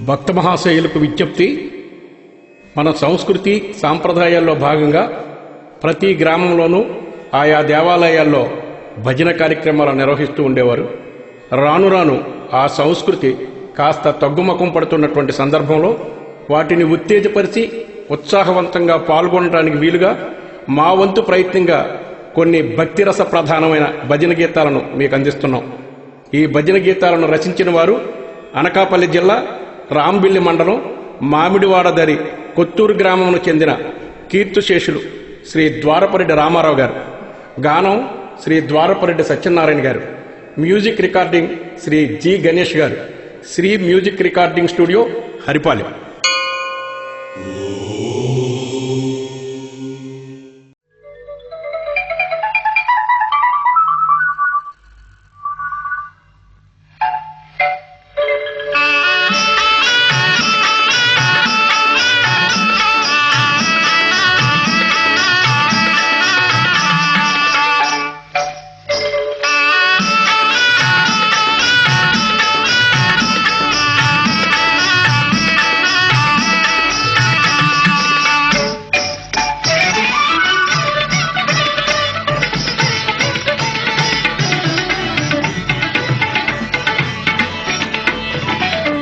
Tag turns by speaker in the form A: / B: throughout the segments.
A: భక్త మహాశయులకు విజ్ఞప్తి. మన సంస్కృతి సాంప్రదాయాల్లో భాగంగా ప్రతి గ్రామంలోనూ ఆయా దేవాలయాల్లో భజన కార్యక్రమాలు నిర్వహిస్తూ ఉండేవారు. రాను రాను ఆ సంస్కృతి కాస్త తగ్గుముఖం పడుతున్నటువంటి సందర్భంలో వాటిని ఉత్తేజపరిచి ఉత్సాహవంతంగా పాల్గొనడానికి వీలుగా మా వంతు ప్రయత్నంగా కొన్ని భక్తిరస ప్రధానమైన భజన గీతాలను మీకు అందిస్తున్నాం. ఈ భజన గీతాలను రచించిన వారు అనకాపల్లి జిల్లా రాంబిల్లి మండలం మామిడివాడదరి కొత్తూరు గ్రామంకు చెందిన కీర్తిశేషులు శ్రీ ద్వారపరెడ్డి రామారావు గారు. గానం శ్రీ ద్వారపరెడ్డి సత్యనారాయణ గారు. Music recording Shri G Ganesh గారు. Shri music recording studio Haripalem.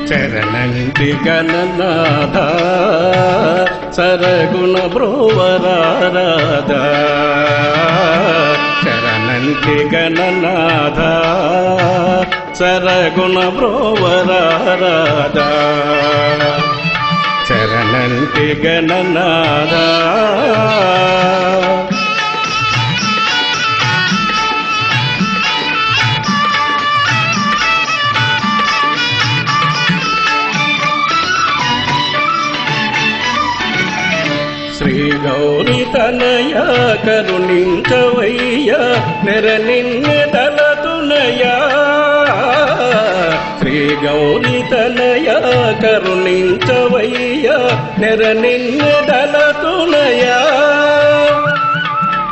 B: చరణంటి గణనాథ సరగుణ బ్రోవరాధ, చరణంటి గణనాథ సరగుణ బ్రోవరాధ, చరణంటి గణనాథ. శ్రీ గౌరీ తనయ కరుణించవయ్య నెరనిన్నెదలతునయ, శ్రీ గౌరీ తనయ కరుణించవయ్య నెరనిన్నెదలతునయ,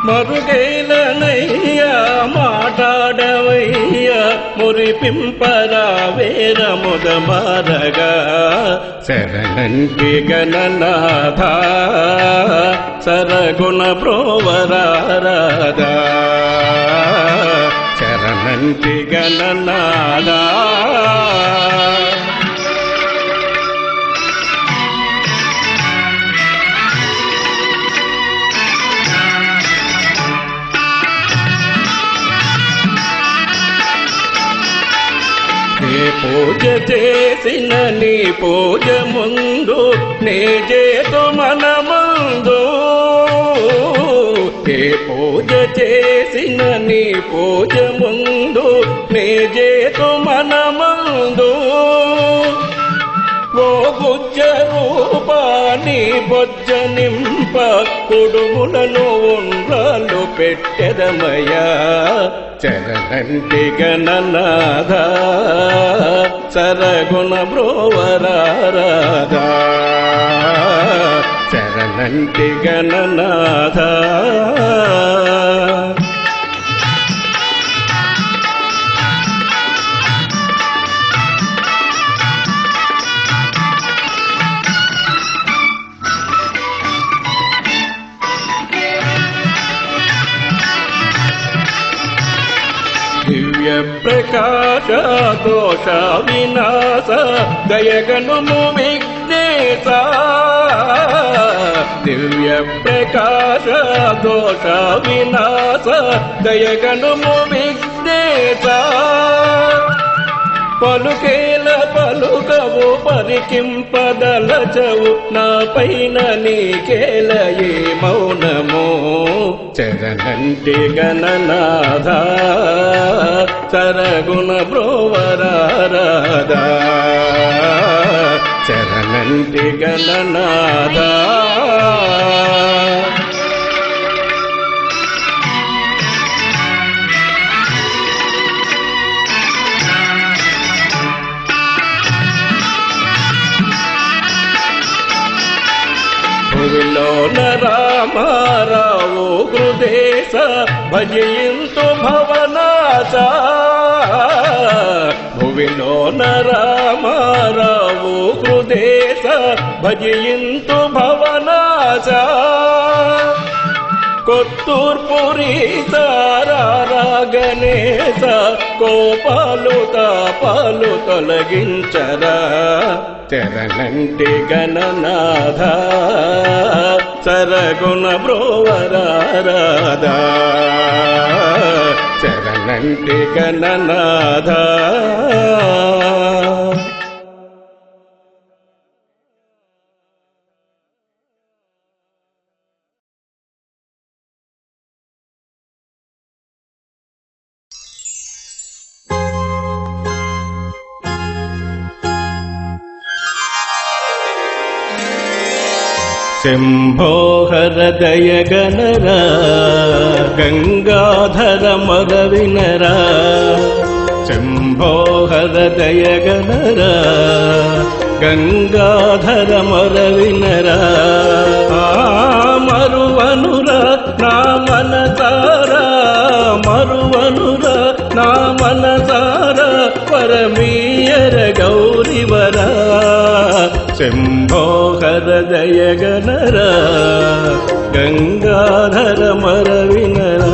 B: మరుగైలనయ్యా మాట్లాడవయ్యా మురిపింపరా వేర ముదమారగా, శరణంటి గణనాథ సరగుణ ప్రోవరాధ, శరణంటి గణనాథ. నే పూజ చేసిన నీ పూజ ముందు నే చేతు మన ముందు, నే పూజ చేసిన నీ పూజ ముందు నే చేతు మన ముందు, ఓ గుజ్జ రూపాని బొజ్జ నింప కుడుములను ఉండ్రాలు పెట్టెదమయ్యా, చరణంటి గణనాథ సరగుణ బ్రోవరాధ, చరణంటి గణనాథ. దివ్య ప్రకాశ దోష వినాశ దయగనుము విఘ్నేశ, దివ్య ప్రకాశ దోష వినాశ దయగనుము విఘ్నేశ, పలుకేల పలుకవు పరికింపదలచవు నా పైన నీకేల ఏ మౌనము, చరణంటి గణనాథ సరగుణ బ్రోవరాధ, చరణంటి గణనాథ. భువిలోన రామారావు హృదేశ భజయింతు భవనాశ, భువి భజింతు భవనాశ కొత్తూర్పురి సారా గణేశ కోపాలు తాపాలు తొలగించరా చరణంటి గణనాథ సరగుణ బ్రోవరాదా చరణంటి గణనాథ శంభో హరదయ గణరా గంగాధర మర వినరా శంభో హరదయ గణరా గంగాధర మర వినరా మరువనురా నా మనసారా మరువనురా నా మనసారా పరమీయర గౌరివరా శంభో హరదయ గణరా గంగాధర మర వినరా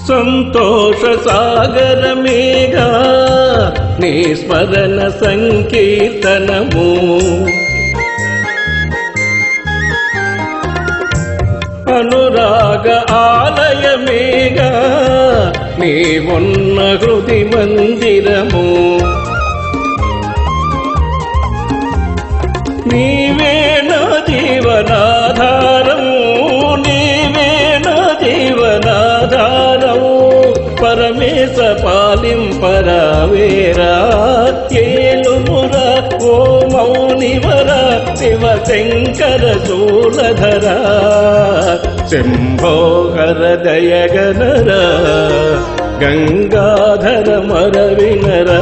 B: సంతోష సాగరమేగా నీ స్మరణ సంకీర్తనము అనురాగ ఆలయమేగా నీ ఉన్న హృది మందిరము నీవే నా జీవనాధారము నీవే నా జీవనాధారము పరమేశ పాలింపరావేరా ఏలుమురా ఓ మౌనివరా శివశంకర శూలధరా శంభో హరదయ గణరా గంగాధర మర వినరా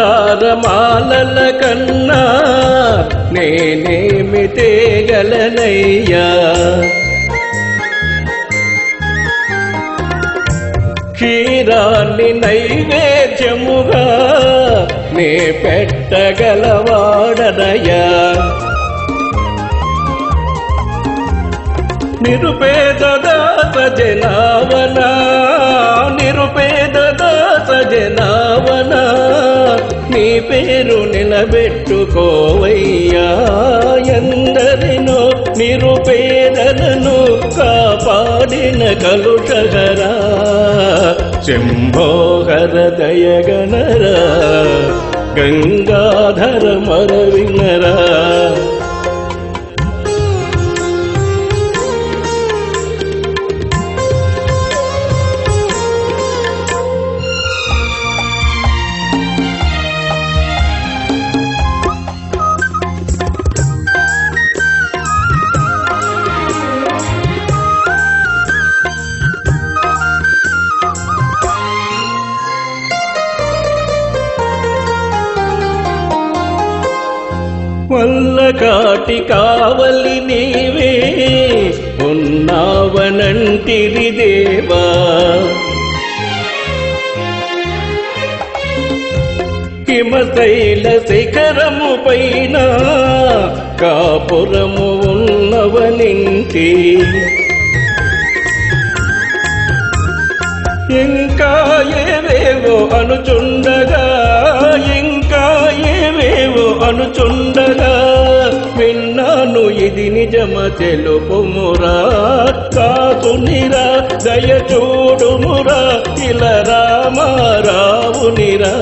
B: మందారమాలల కన్నా నేనేమి తేగలనయ్యా క్షీరాన్ని నైవేద్యముగా నే పెట్టగలవాడనయ్యా నిరుపేద దాస జనావనా నిరుపేద దాస జనావనా నీ పేరు నిలబెట్టుకోవయ్యా ఎందరినో నిరుపేదలను కాపాడిన కలుషహరా శంభో హరదయ గణరా గంగాధర మర వినరా వల్లకాటి కావలి నీవే ఉన్నావనంటిరి దేవా హిమశైల శిఖరము పైన కాపురము ఉన్నవనింటి ఇంకా ఏవేవో అనుచుండగా ఇంకా ఏవేవో అనుచుండగా విన్నాను ఇది నిజమ తెలుపుమురా కాసునిరా దయ చూడుమురా ఇల రామారావునిరా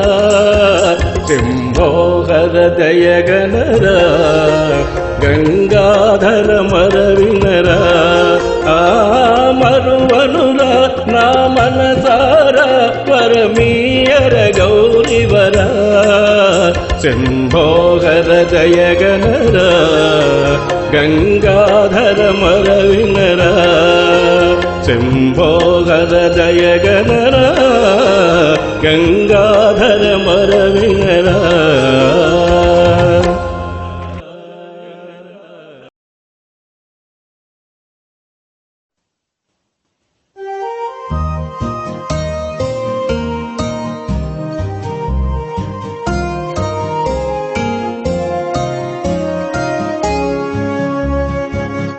B: శంభోహర దయగనరా గంగాధర మరవినరా ఆ మరువనురా నా మనసారా పరమీయర గౌరివరా శంభోహర దయగనరా గంగాధర మరవినరా శంభోహర దయగనరా గంగాధర మరవినరా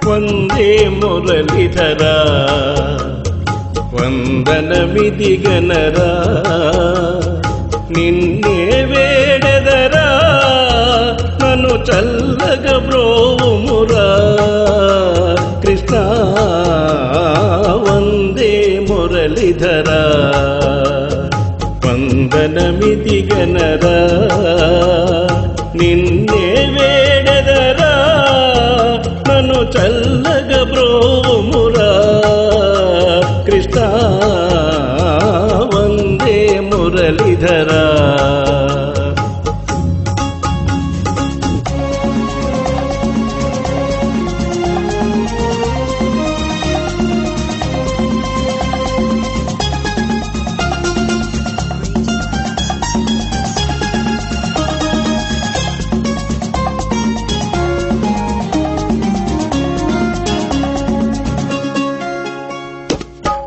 B: వందే మురళిధరా వందనమిదిగనరా నిన్నే వేడదరా నన్ను చల్లగ బ్రోవుమురా కృష్ణ వందే మురళిధరా వందనమిదిగనరా నిన్నే వేడదరా నన్ను చల్లగ బ్రోమురా కృష్ణ వందే మురళిధరా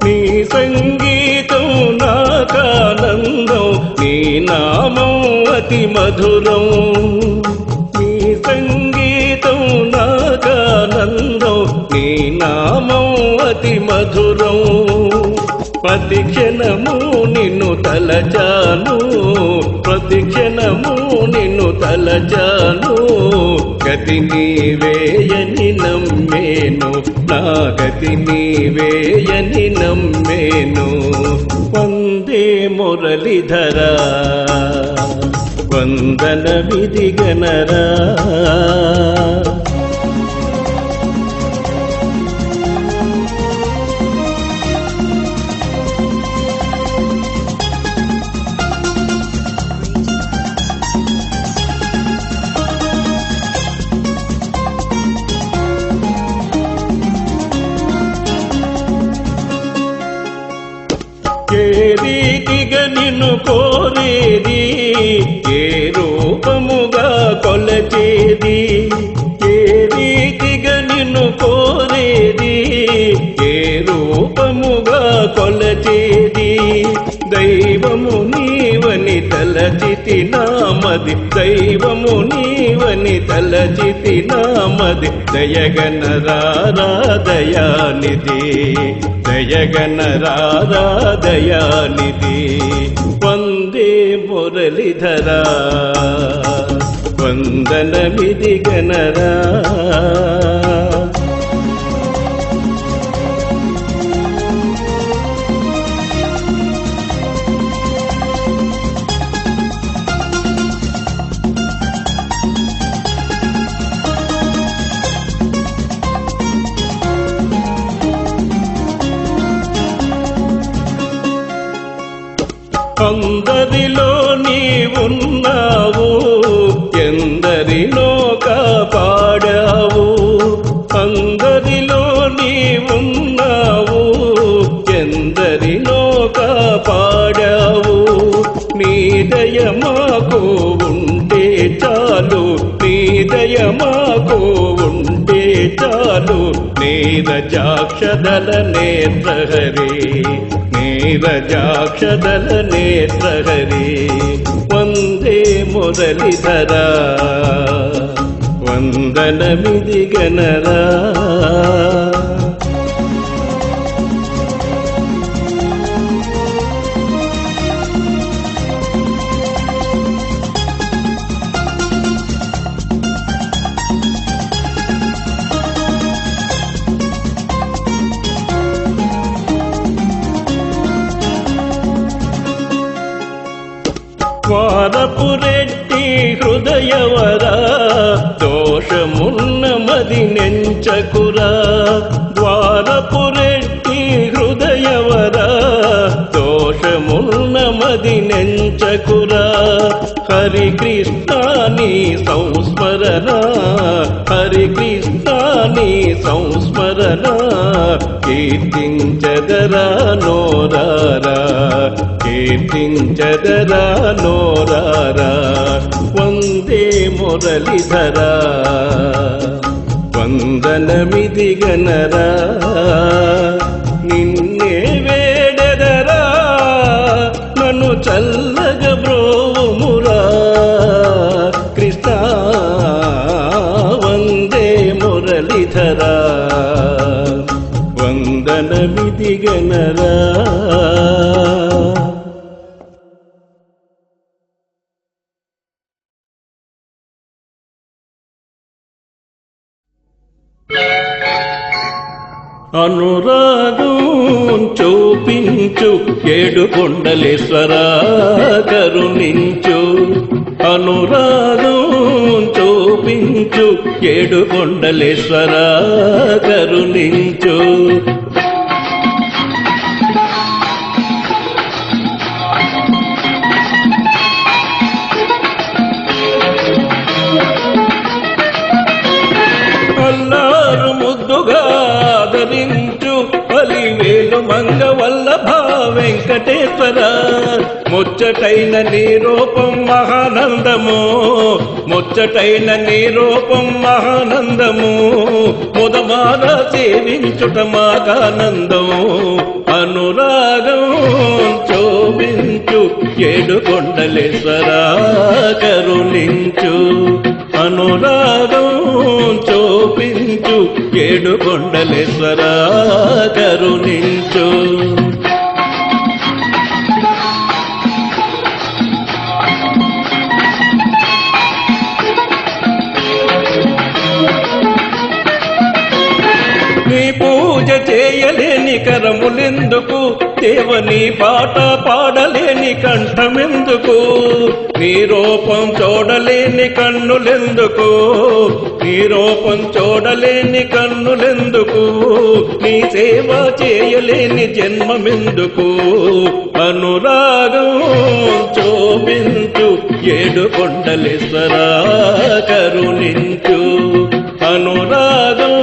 B: నీ సంగీతం నాకానందం నీ నామం అతి మధురం నీ సంగీతం నాకానందం నీ నామం అతి మధురం ప్రతిక్షణము నిన్ను తలచాను ప్రతిక్షణము నిన్ను తలచాను గతి నీవేయని నమ్మేను నా గతి నీవేయని నమ్మేను వందే మురళిధరా వందన విధిగనరా ఏ రీతిగా నిన్ను కోరేది ఏ రూపముగా కొలచేది ఏ రీతిగా నిన్ను కోరేది ఏ రూపముగా కొలచేది దైవము నీవని తలచితి నామది దైవము నీవని తలచితి నామది దయగనరారా దయానిధి దయగనరారా దయానిధి వందే మురళిధరా వందనమిదిగనరా అందరిలో నీవున్నావు ఎందరినో కాపాడావు అందరిలో నీవున్నావు ఎందరినో కాపాడావు నీ దయ మాకు ఉంటే చాలు నీ దయ మాకు ఉంటే చాలు నీరజాక్షదల నేత్రహరి నీరజాక్షదల నేత్రహరి వందే మురళిధరా వందనమిదిగనరా ద్వారపురెట్టి హృదయవరా దోషమున్న మది నెంచకురా ద్వారపురెట్టి హృదయవరా దోషమున్న మది నెంచకురా హరి కృష్ణాని సంస్మరణ హరి కృష్ణాని సంస్మరణ కీర్తించదరా నోరారా కీర్తించదరా నోరారా వందే మురళిధరా వందనమిదిగనరా నిన్నే వేడెదరా నన్ను చల్లగ బ్రోమురా కృష్ణ వందే మురళిధరా వందనమిదిగనరా అనురాగం చూపించు ఏడు కొండలేశ్వరా కరుణించు అనురాగం చూపించు ఏడు కొండలేశ్వరా కరుణించు అల్లారు ముద్దుగా ఆదరించు అలివేలు మంగవల్లభ వెంకటేశ్వర ముచ్చటైన నీ రూపం మహానందము ముచ్చటైన నీ రూపం మహానందము ముదమాల సేవించుట మాగానందం అనురాగం శోభించు ఏడు కొండలేశ్వరా కరుణించు అనురాగం చూపించు ఏడు కొండలేశ్వరా కరుణించు నీ పూజ చేయలేని కరములెందుకు దేవని పాట పాడలేని కంఠమెందుకు నీ రూపం చూడలేని కన్నులెందుకు నీ రూపం చూడలేని కన్నులెందుకు నీ సేవ చేయలేని జన్మమెందుకు అనురాగం చూపించు ఏడు కొండలేశ్వరా కరుణించు అనురాగం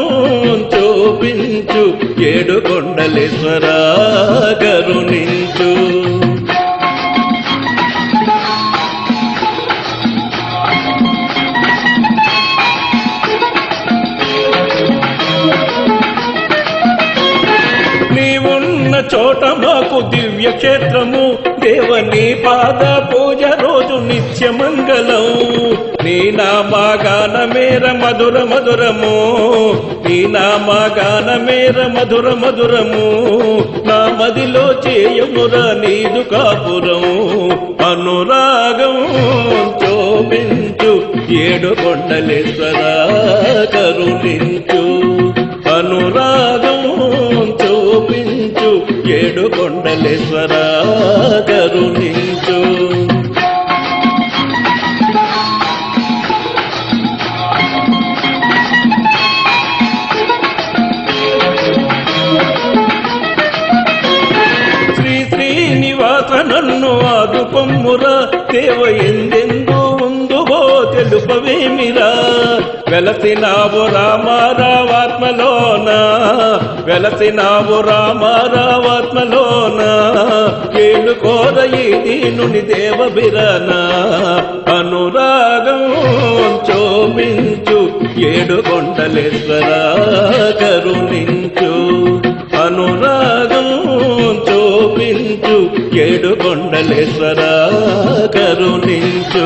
B: చూపించు ఏడు కొండలేశ్వరా కరుణించు నీవున్న చోట మాకు దివ్య క్షేత్రము దేవని పాద పూజ రోజు నిత్యమంగళం నీ నామగాన మేర మధుర మధురము నీ నామగాన మధుర మధురము నా మదిలో చేయమురా నీదు కాపురం అనురాగం చూపించు ఏడు కొండలేశ్వరా కరుణించు అనురాగం చూపించు ఏడు కొండలేశ్వరా కరుణించు శ్రీనివాస నన్ను ఆదుకొమ్మురా దేవ ఎందెందు ఉందువో తెలుపవేమిరా వెలసినావు రామారావాత్మలోన వెలసినావు రామారావాత్మలోన ఏడు కోర ఈ దీనుని దేవబిరన అనురాగం చూపించు ఏడు కొండలేశ్వరా కరుణించు అనురాగం చూపించు ఏడు కొండలేశ్వరా కరుణించు